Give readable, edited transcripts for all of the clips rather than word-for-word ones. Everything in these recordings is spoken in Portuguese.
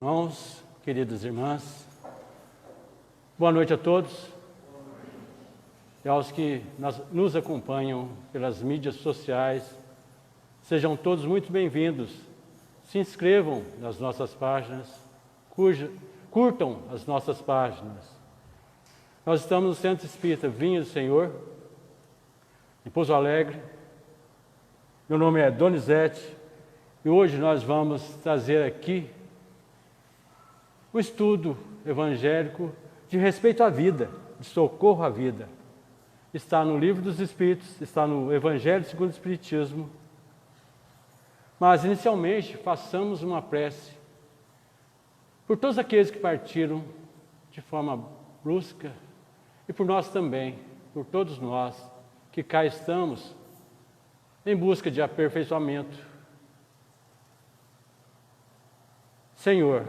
Irmãos, queridas irmãs, boa noite a todos e aos que nos acompanham pelas mídias sociais. Sejam todos muito bem-vindos. Se inscrevam nas nossas páginas, curtam as nossas páginas. Nós estamos no Centro Espírita Vinha do Senhor, em Pouso Alegre. Meu nome é Donizete e hoje nós vamos trazer aqui o estudo evangélico de respeito à vida, de socorro à vida. Está no Livro dos Espíritos, está no Evangelho segundo o Espiritismo. Mas, inicialmente, façamos uma prece por todos aqueles que partiram de forma brusca e por nós também, por todos nós que cá estamos em busca de aperfeiçoamento. Senhor,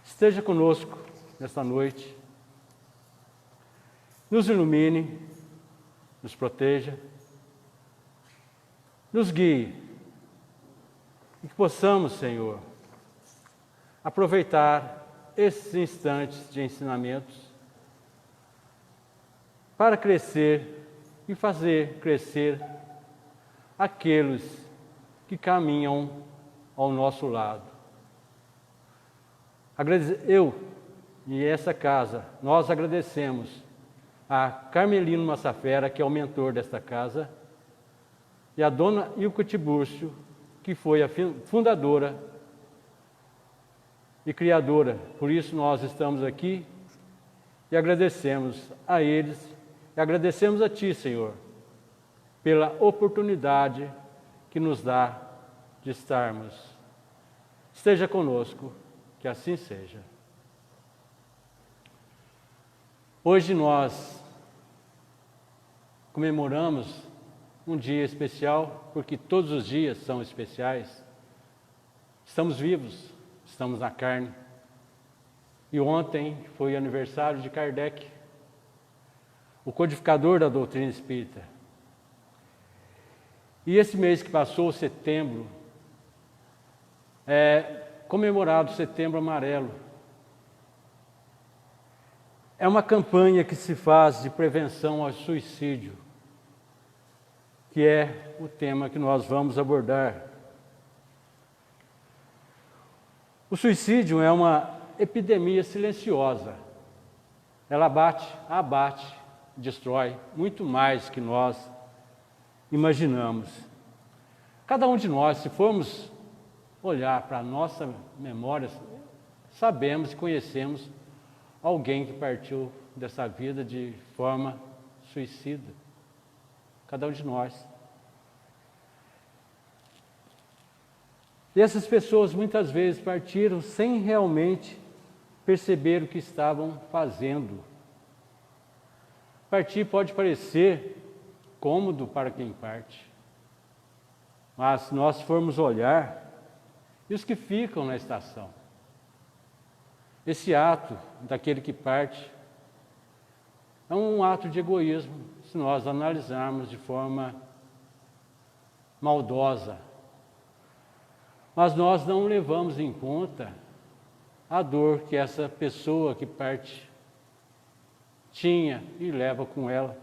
esteja conosco nesta noite, nos ilumine, nos proteja, nos guie e que possamos, Senhor, aproveitar esses instantes de ensinamentos para crescer e fazer crescer aqueles que caminham ao nosso lado. Eu e essa casa, nós agradecemos a Carmelino Massafera, que é o mentor desta casa, e a dona Ilka Tibúrcio, que foi a fundadora e criadora. Por isso nós estamos aqui e agradecemos a eles e agradecemos a Ti, Senhor, pela oportunidade que nos dá de estarmos. Esteja conosco. Que assim seja. Hoje nós comemoramos um dia especial, porque todos os dias são especiais. Estamos vivos, estamos na carne. E ontem foi aniversário de Kardec, o codificador da doutrina espírita. E esse mês que passou, setembro, comemorado Setembro Amarelo. É uma campanha que se faz de prevenção ao suicídio, que é o tema que nós vamos abordar. O suicídio é uma epidemia silenciosa. Ela abate, destrói muito mais que nós imaginamos. Cada um de nós, se formos olhar para a nossa memória, sabemos e conhecemos alguém que partiu dessa vida de forma suicida. Cada um de nós. E essas pessoas muitas vezes partiram sem realmente perceber o que estavam fazendo. Partir pode parecer cômodo para quem parte, mas se nós formos olhar, e os que ficam na estação. Esse ato daquele que parte é um ato de egoísmo, se nós analisarmos de forma maldosa. Mas nós não levamos em conta a dor que essa pessoa que parte tinha e leva com ela.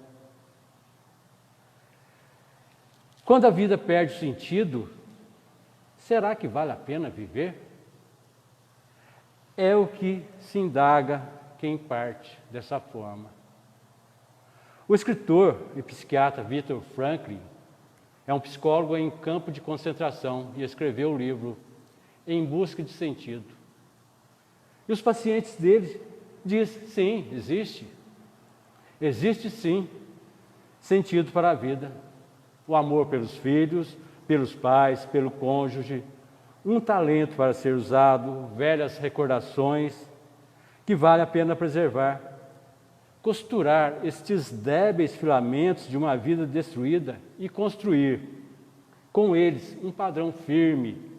Quando a vida perde sentido, será que vale a pena viver? É o que se indaga quem parte dessa forma. O escritor e psiquiatra Viktor Frankl é um psicólogo em campo de concentração e escreveu o livro Em Busca de Sentido. E os pacientes dele dizem, sim, existe. Existe sim sentido para a vida. O amor pelos filhos, pelos pais, pelo cônjuge, um talento para ser usado, velhas recordações que vale a pena preservar. Costurar estes débeis filamentos de uma vida destruída e construir com eles um padrão firme,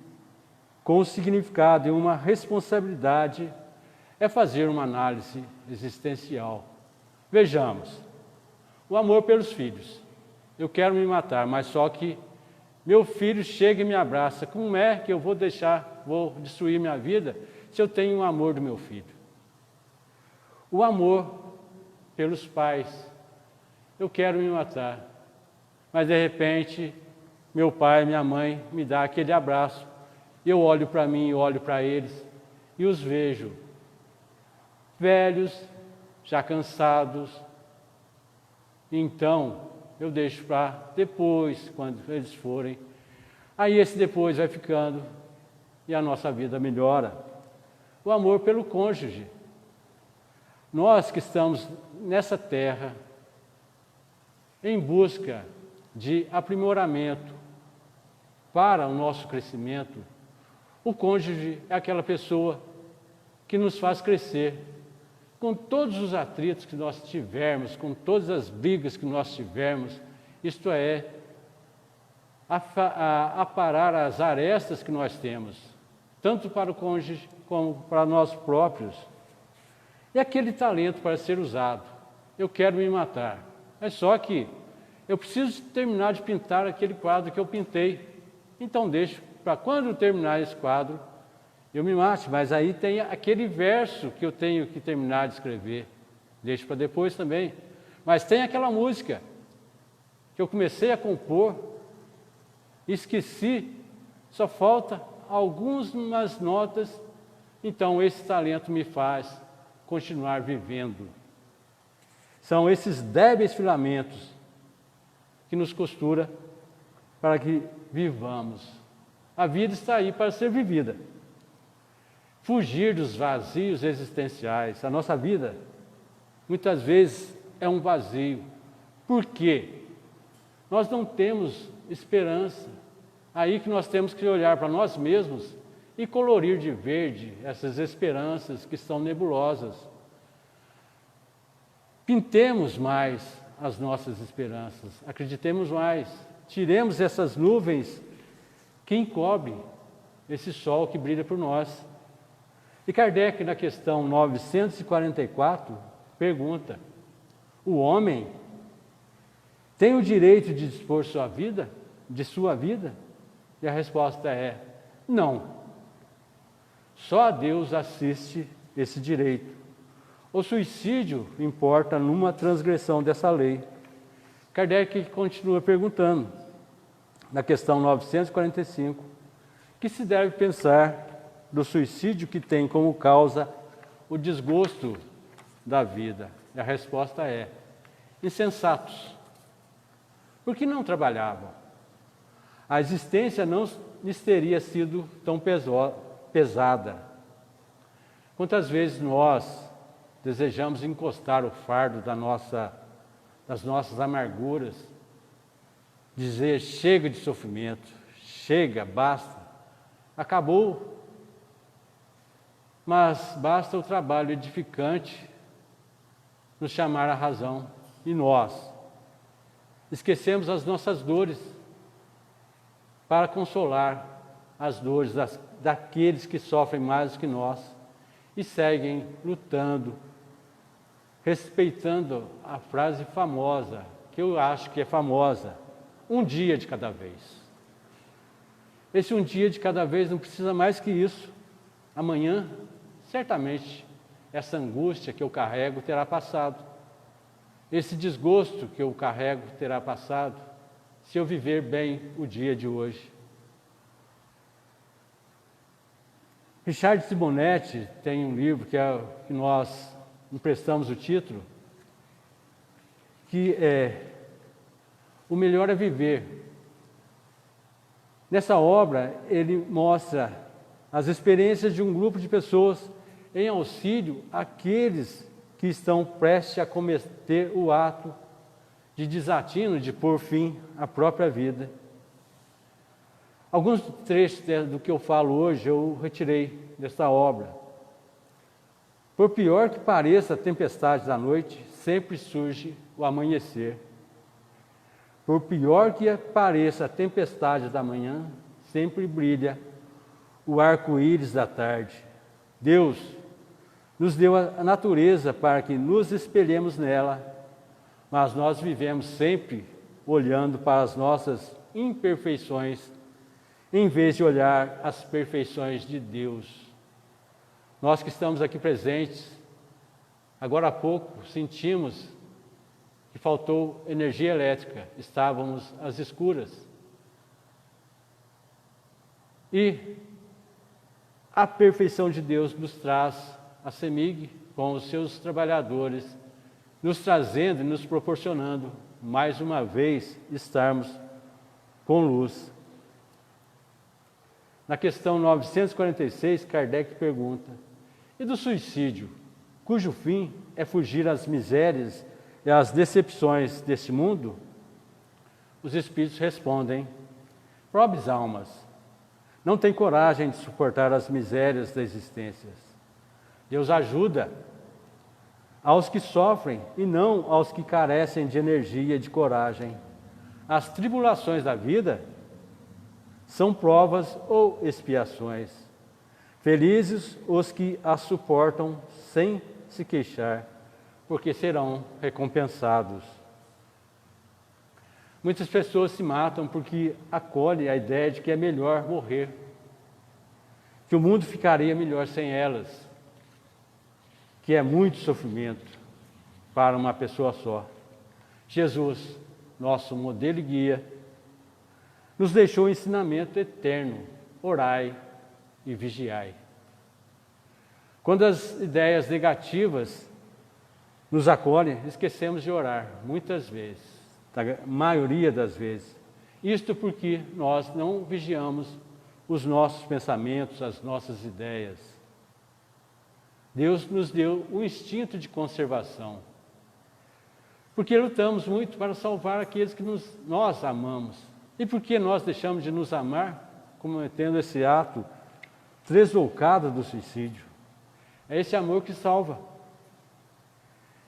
com um significado e uma responsabilidade, é fazer uma análise existencial. Vejamos, o amor pelos filhos. Eu quero me matar, mas só que meu filho chega e me abraça. Como é que eu vou destruir minha vida se eu tenho o amor do meu filho? O amor pelos pais. Eu quero me matar, mas de repente meu pai, minha mãe me dá aquele abraço. Eu olho para mim, eu olho para eles e os vejo velhos, já cansados. Então eu deixo para depois, quando eles forem. Aí esse depois vai ficando e a nossa vida melhora. O amor pelo cônjuge. Nós que estamos nessa terra em busca de aprimoramento para o nosso crescimento, o cônjuge é aquela pessoa que nos faz crescer. Com todos os atritos que nós tivermos, com todas as brigas que nós tivermos, isto é, aparar as arestas que nós temos, tanto para o cônjuge como para nós próprios. E aquele talento para ser usado. Eu quero me matar. É só que eu preciso terminar de pintar aquele quadro que eu pintei. Então deixo para quando eu terminar esse quadro, eu me mate. Mas aí tem aquele verso que eu tenho que terminar de escrever. Deixo para depois também. Mas tem aquela música que eu comecei a compor, esqueci, só falta algumas notas. Então esse talento me faz continuar vivendo. São esses débeis filamentos que nos costura para que vivamos. A vida está aí para ser vivida. Fugir dos vazios existenciais. A nossa vida, muitas vezes, é um vazio. Por quê? Nós não temos esperança. Aí que nós temos que olhar para nós mesmos e colorir de verde essas esperanças que estão nebulosas. Pintemos mais as nossas esperanças, acreditemos mais, tiremos essas nuvens que encobrem esse sol que brilha por nós. E Kardec, na questão 944, pergunta: o homem tem o direito de dispor sua vida, de sua vida? E a resposta é: não. Só a Deus assiste esse direito. O suicídio importa numa transgressão dessa lei. Kardec continua perguntando, na questão 945, que se deve pensar do suicídio que tem como causa o desgosto da vida. E a resposta é: insensatos. Porque não trabalhavam. A existência não lhes teria sido tão pesada. Quantas vezes nós desejamos encostar o fardo das nossas amarguras, dizer: chega de sofrimento, chega, basta, acabou. Mas basta o trabalho edificante nos chamar à razão, e nós esquecemos as nossas dores para consolar as dores daqueles que sofrem mais do que nós e seguem lutando, respeitando a frase famosa, que eu acho que é famosa: um dia de cada vez. Esse um dia de cada vez não precisa mais que isso. Amanhã, certamente, essa angústia que eu carrego terá passado. Esse desgosto que eu carrego terá passado, se eu viver bem o dia de hoje. Richard Simonetti tem um livro que nós emprestamos o título, que é O Melhor é Viver. Nessa obra, ele mostra as experiências de um grupo de pessoas em auxílio àqueles que estão prestes a cometer o ato de desatino, de pôr fim à própria vida. Alguns trechos do que eu falo hoje eu retirei desta obra. Por pior que pareça a tempestade da noite, sempre surge o amanhecer. Por pior que pareça a tempestade da manhã, sempre brilha o arco-íris da tarde. Deus nos deu a natureza para que nos espelhemos nela, mas nós vivemos sempre olhando para as nossas imperfeições, em vez de olhar as perfeições de Deus. Nós que estamos aqui presentes, agora há pouco sentimos que faltou energia elétrica, estávamos às escuras. E a perfeição de Deus nos traz a CEMIG com os seus trabalhadores, nos trazendo e nos proporcionando, mais uma vez, estarmos com luz. Na questão 946, Kardec pergunta: e do suicídio, cujo fim é fugir às misérias e às decepções deste mundo? Os espíritos respondem: pobres almas, não têm coragem de suportar as misérias da existência. Deus ajuda aos que sofrem e não aos que carecem de energia e de coragem. As tribulações da vida são provas ou expiações. Felizes os que as suportam sem se queixar, porque serão recompensados. Muitas pessoas se matam porque acolhem a ideia de que é melhor morrer, que o mundo ficaria melhor sem elas, que é muito sofrimento para uma pessoa só. Jesus, nosso modelo e guia, nos deixou o ensinamento eterno: orai e vigiai. Quando as ideias negativas nos acolhem, esquecemos de orar, muitas vezes, a maioria das vezes. Isto porque nós não vigiamos os nossos pensamentos, as nossas ideias. Deus nos deu um instinto de conservação, porque lutamos muito para salvar aqueles que nós amamos. E porque nós deixamos de nos amar, cometendo esse ato tresloucado do suicídio. É esse amor que salva.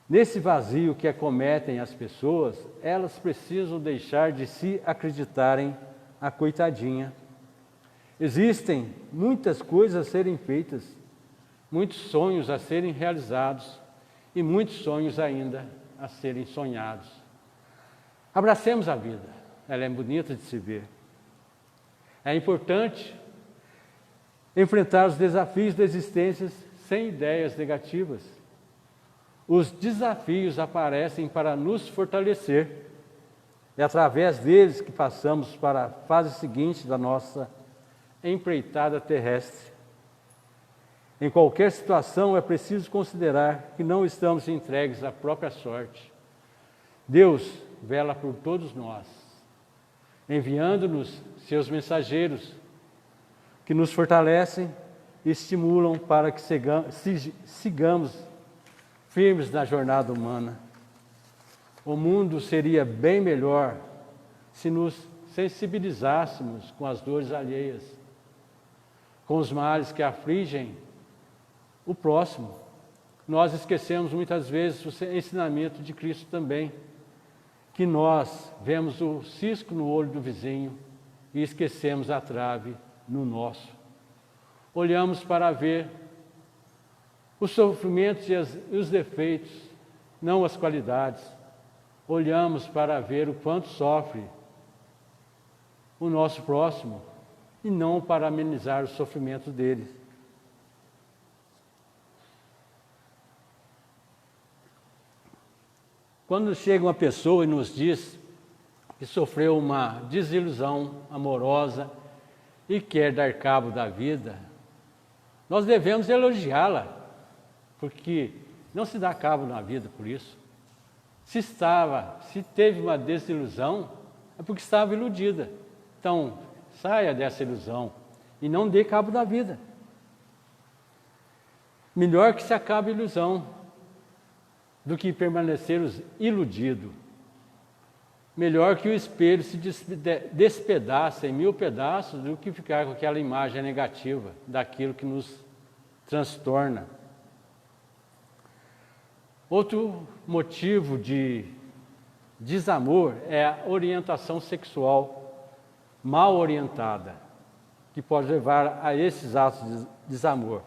Nesse vazio que acometem as pessoas, elas precisam deixar de se acreditarem a coitadinha. Existem muitas coisas a serem feitas, muitos sonhos a serem realizados e muitos sonhos ainda a serem sonhados. Abracemos a vida, ela é bonita de se ver. É importante enfrentar os desafios da existência sem ideias negativas. Os desafios aparecem para nos fortalecer. É através deles que passamos para a fase seguinte da nossa empreitada terrestre. Em qualquer situação é preciso considerar que não estamos entregues à própria sorte. Deus vela por todos nós, enviando-nos seus mensageiros, que nos fortalecem e estimulam para que sigamos firmes na jornada humana. O mundo seria bem melhor se nos sensibilizássemos com as dores alheias, com os males que afligem o próximo. Nós esquecemos muitas vezes o ensinamento de Cristo também, que nós vemos o cisco no olho do vizinho e esquecemos a trave no nosso. Olhamos para ver os sofrimentos e os defeitos, não as qualidades. Olhamos para ver o quanto sofre o nosso próximo e não para amenizar o sofrimento deles. Quando chega uma pessoa e nos diz que sofreu uma desilusão amorosa e quer dar cabo da vida, nós devemos elogiá-la, porque não se dá cabo na vida por isso. Se teve uma desilusão, é porque estava iludida. Então, saia dessa ilusão e não dê cabo da vida. Melhor que se acabe a ilusão do que permanecer iludido. Melhor que o espelho se despedace em 1000 pedaços do que ficar com aquela imagem negativa daquilo que nos transtorna. Outro motivo de desamor é a orientação sexual mal orientada, que pode levar a esses atos de desamor.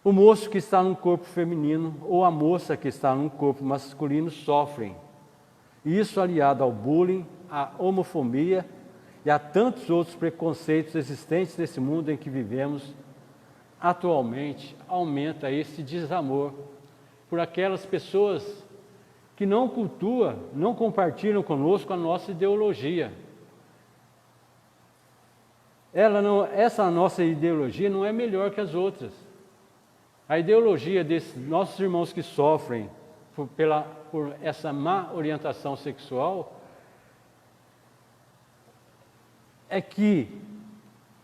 O moço que está num corpo feminino ou a moça que está num corpo masculino sofrem Isso aliado ao bullying, à homofobia e a tantos outros preconceitos existentes nesse mundo em que vivemos, atualmente aumenta esse desamor por aquelas pessoas que não cultuam, não compartilham conosco a nossa ideologia. Essa nossa ideologia não é melhor que as outras. A ideologia desses nossos irmãos que sofrem por essa má orientação sexual é que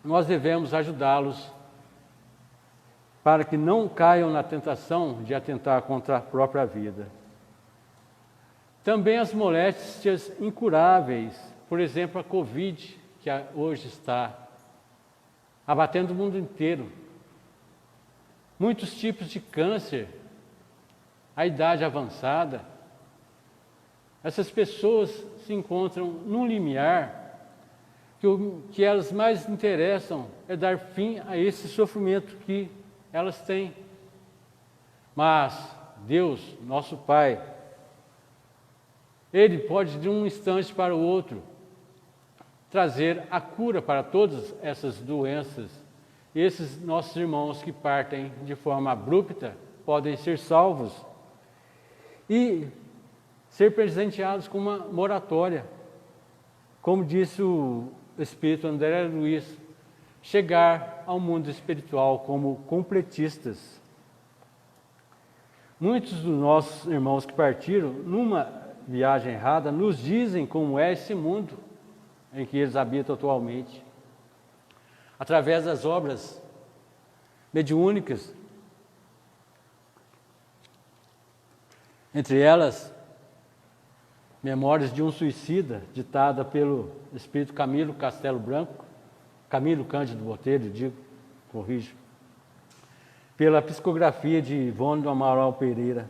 nós devemos ajudá-los para que não caiam na tentação de atentar contra a própria vida. Também as moléstias incuráveis, por exemplo, a Covid, que hoje está abatendo o mundo inteiro. Muitos tipos de câncer, a idade avançada. Essas pessoas se encontram num limiar que o que elas mais interessam é dar fim a esse sofrimento que elas têm. Mas Deus, nosso Pai, Ele pode de um instante para o outro trazer a cura para todas essas doenças. E esses nossos irmãos que partem de forma abrupta podem ser salvos e ser presenteados com uma moratória. Como disse o Espírito André Luiz, chegar ao mundo espiritual como completistas. Muitos dos nossos irmãos que partiram numa viagem errada nos dizem como é esse mundo em que eles habitam atualmente. Através das obras mediúnicas, entre elas, Memórias de um Suicida, ditada pelo espírito Camilo Castelo Branco, Camilo Cândido Botelho, corrijo, pela psicografia de Ivone do Amaral Pereira.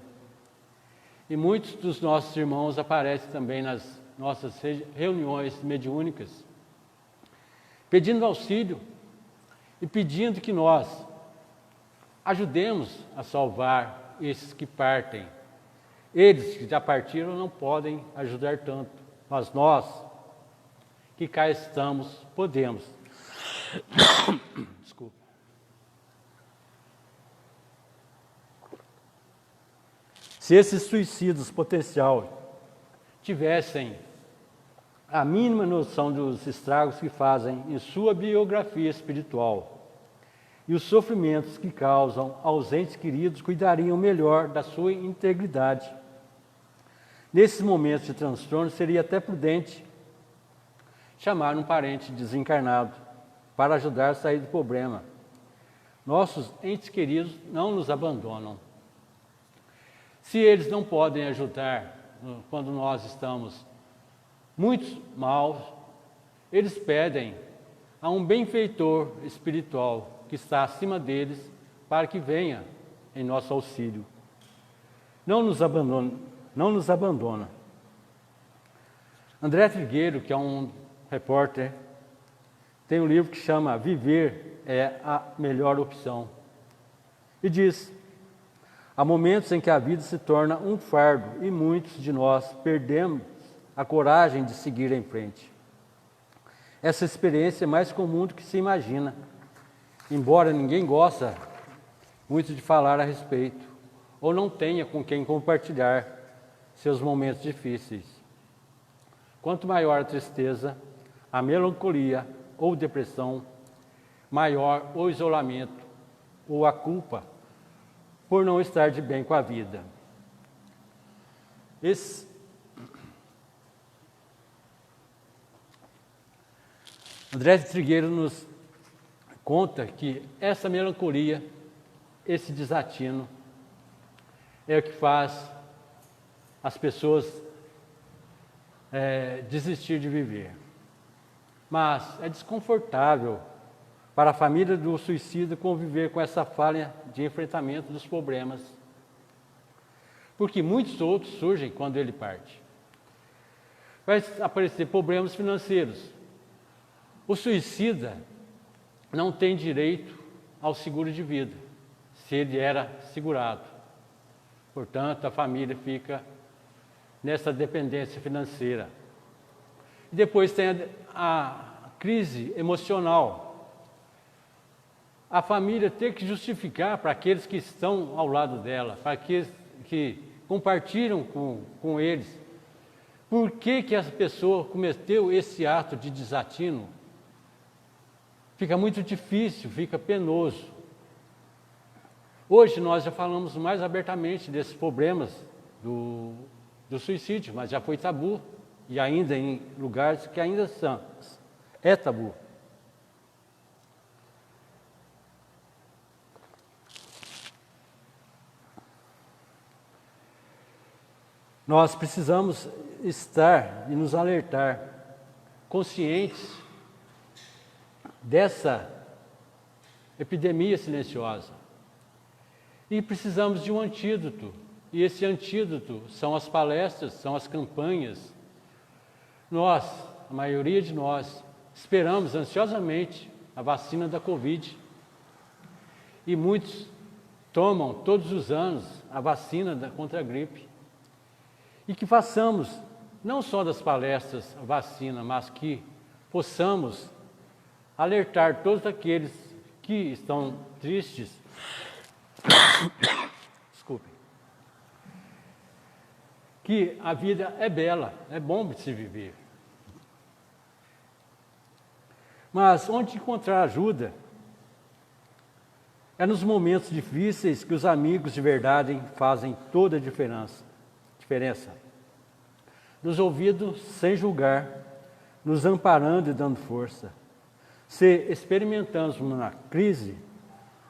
E muitos dos nossos irmãos aparecem também nas nossas reuniões mediúnicas, pedindo auxílio e pedindo que nós ajudemos a salvar esses que partem. Eles que já partiram não podem ajudar tanto, mas nós, que cá estamos, podemos. Desculpa. Se esses suicídios potencial tivessem a mínima noção dos estragos que fazem em sua biografia espiritual e os sofrimentos que causam aos entes queridos, cuidariam melhor da sua integridade. Nesses momentos de transtorno, seria até prudente chamar um parente desencarnado para ajudar a sair do problema. Nossos entes queridos não nos abandonam. Se eles não podem ajudar quando nós estamos muito maus, eles pedem a um benfeitor espiritual que está acima deles para que venha em nosso auxílio. Não nos abandona. André Trigueiro, que é um repórter, tem um livro que chama Viver é a Melhor Opção. E diz: há momentos em que a vida se torna um fardo e muitos de nós perdemos a coragem de seguir em frente. Essa experiência é mais comum do que se imagina, embora ninguém goste muito de falar a respeito, ou não tenha com quem compartilhar seus momentos difíceis. Quanto maior a tristeza, a melancolia ou depressão, maior o isolamento ou a culpa por não estar de bem com a vida. André Trigueiro nos conta que essa melancolia, esse desatino, é o que faz as pessoas desistir de viver. Mas é desconfortável para a família do suicida conviver com essa falha de enfrentamento dos problemas, porque muitos outros surgem quando ele parte. Vai aparecer problemas financeiros. O suicida não tem direito ao seguro de vida, se ele era segurado. Portanto, a família fica nessa dependência financeira. E depois tem a crise emocional. A família ter que justificar para aqueles que estão ao lado dela, para aqueles que compartilham com eles, por que essa pessoa cometeu esse ato de desatino. Fica muito difícil, fica penoso. Hoje nós já falamos mais abertamente desses problemas do suicídio, mas já foi tabu, e ainda em lugares que ainda é tabu. Nós precisamos estar e nos alertar, conscientes dessa epidemia silenciosa. E precisamos de um antídoto. E esse antídoto são as palestras, são as campanhas. Nós, a maioria de nós, esperamos ansiosamente a vacina da Covid. E muitos tomam todos os anos a vacina contra a gripe. E que façamos, não só das palestras, a vacina, mas que possamos alertar todos aqueles que estão tristes. Desculpe. Que a vida é bela, é bom de se viver. Mas onde encontrar ajuda? É nos momentos difíceis que os amigos de verdade fazem toda a diferença. Nos ouvindo sem julgar, nos amparando e dando força. Se experimentamos uma crise,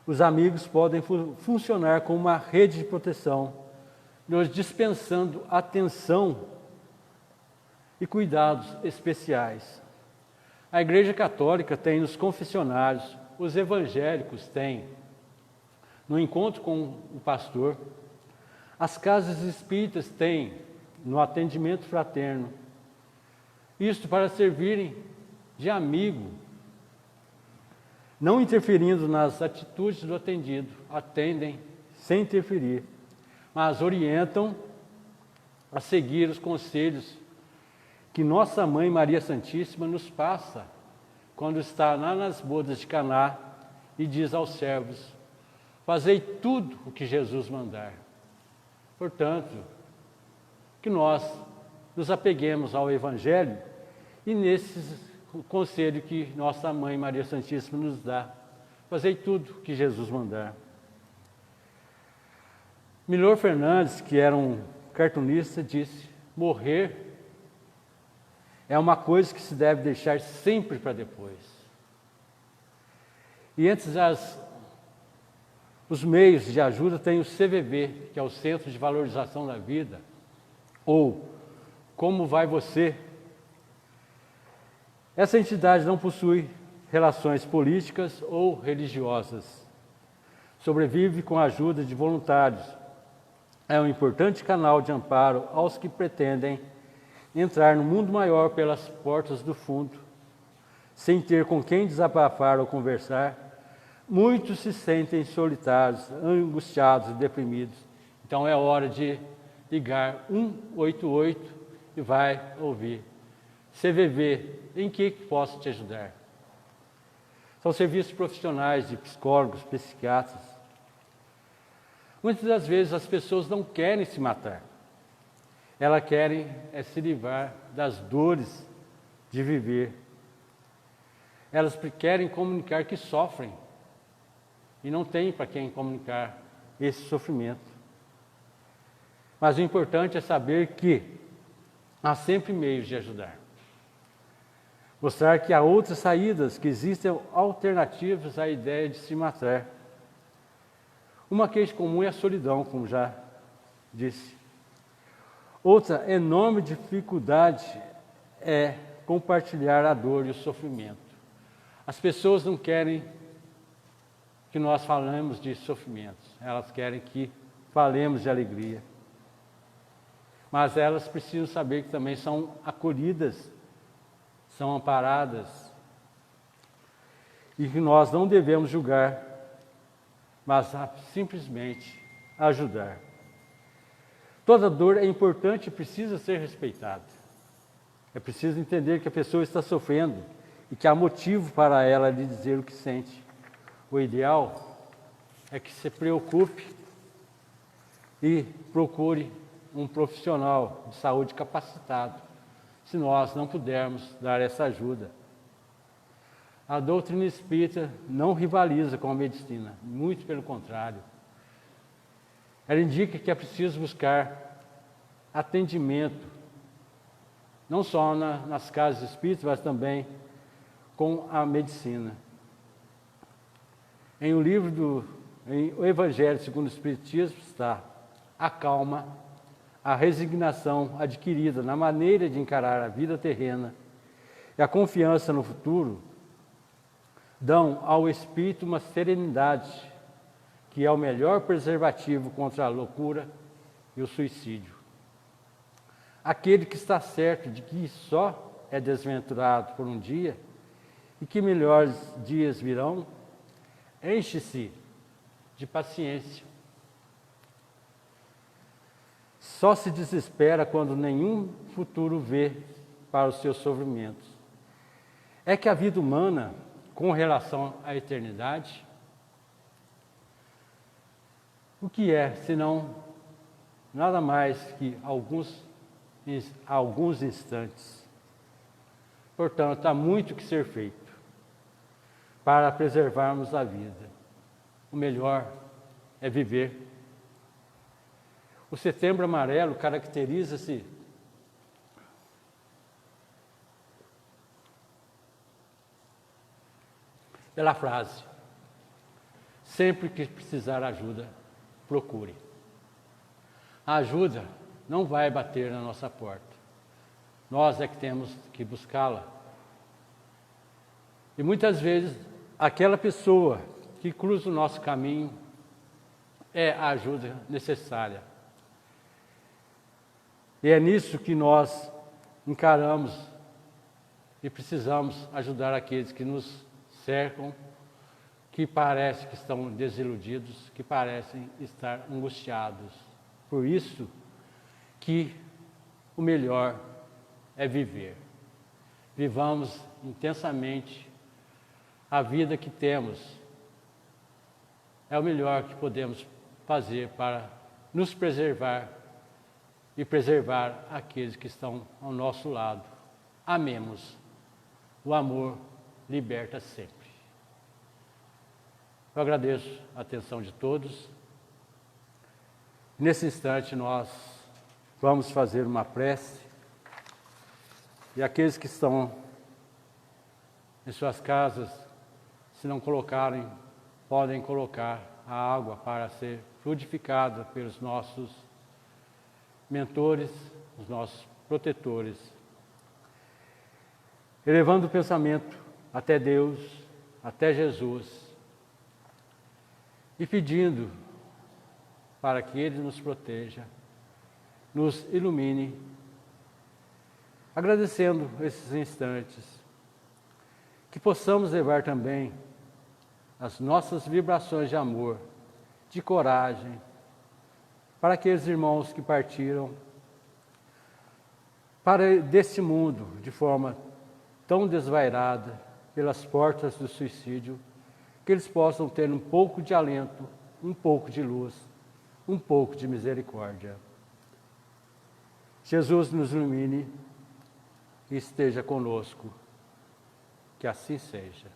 os amigos podem funcionar como uma rede de proteção, nos dispensando atenção e cuidados especiais. A Igreja Católica tem nos confessionários, os evangélicos têm no encontro com o pastor, as casas espíritas têm no atendimento fraterno, isto para servirem de amigo, não interferindo nas atitudes do atendido, atendem sem interferir, mas orientam a seguir os conselhos que nossa Mãe Maria Santíssima nos passa quando está lá nas bodas de Caná e diz aos servos: fazei tudo o que Jesus mandar. Portanto, que nós nos apeguemos ao Evangelho e nesse conselho que nossa Mãe Maria Santíssima nos dá. Fazei tudo o que Jesus mandar. Milor Fernandes, que era um cartunista, disse: morrer é uma coisa que se deve deixar sempre para depois. E entre os meios de ajuda tem o CVV, que é o Centro de Valorização da Vida, ou Como Vai Você? Essa entidade não possui relações políticas ou religiosas. Sobrevive com a ajuda de voluntários. É um importante canal de amparo aos que pretendem entrar no mundo maior pelas portas do fundo. Sem ter com quem desabafar ou conversar, muitos se sentem solitários, angustiados e deprimidos. Então é hora de ligar 188 e vai ouvir. CVV, em que posso te ajudar? São serviços profissionais de psicólogos, psiquiatras. Muitas das vezes as pessoas não querem se matar. Elas querem se livrar das dores de viver. Elas querem comunicar que sofrem e não tem para quem comunicar esse sofrimento. Mas o importante é saber que há sempre meios de ajudar. Mostrar que há outras saídas, que existem alternativas à ideia de se matar. Uma queixa comum é a solidão, como já disse. Outra enorme dificuldade é compartilhar a dor e o sofrimento. As pessoas não querem que nós falemos de sofrimentos, elas querem que falemos de alegria. Mas elas precisam saber que também são acolhidas, são amparadas, e que nós não devemos julgar, mas simplesmente ajudar. Toda dor é importante e precisa ser respeitada. É preciso entender que a pessoa está sofrendo e que há motivo para ela lhe dizer o que sente. O ideal é que se preocupe e procure um profissional de saúde capacitado, se nós não pudermos dar essa ajuda. A doutrina espírita não rivaliza com a medicina, muito pelo contrário. Ela indica que é preciso buscar atendimento, não só nas casas espíritas, mas também com a medicina. Em o Evangelho segundo o Espiritismo está a calma, a resignação adquirida na maneira de encarar a vida terrena e a confiança no futuro dão ao espírito uma serenidade que é o melhor preservativo contra a loucura e o suicídio. Aquele que está certo de que só é desventurado por um dia e que melhores dias virão, enche-se de paciência. Só se desespera quando nenhum futuro vê para os seus sofrimentos. É que a vida humana, com relação à eternidade, o que é, senão nada mais que alguns instantes. Portanto, há muito que ser feito para preservarmos a vida. O melhor é viver. O Setembro Amarelo caracteriza-se pela frase: sempre que precisar ajuda, procure. A ajuda não vai bater na nossa porta. Nós é que temos que buscá-la. E muitas vezes, aquela pessoa que cruza o nosso caminho é a ajuda necessária. E é nisso que nós encaramos e precisamos ajudar aqueles que nos cercam, que parecem que estão desiludidos, que parecem estar angustiados. Por isso que o melhor é viver. Vivamos intensamente a vida que temos. É o melhor que podemos fazer para nos preservar e preservar aqueles que estão ao nosso lado. Amemos. O amor liberta sempre. Eu agradeço a atenção de todos. Nesse instante nós vamos fazer uma prece e aqueles que estão em suas casas, se não colocarem, podem colocar a água para ser fluidificada pelos nossos mentores, os nossos protetores, elevando o pensamento até Deus, até Jesus, e pedindo para que Ele nos proteja, nos ilumine, agradecendo esses instantes, que possamos levar também as nossas vibrações de amor, de coragem, para aqueles irmãos que partiram deste mundo de forma tão desvairada pelas portas do suicídio, que eles possam ter um pouco de alento, um pouco de luz, um pouco de misericórdia. Jesus nos ilumine e esteja conosco. Que assim seja.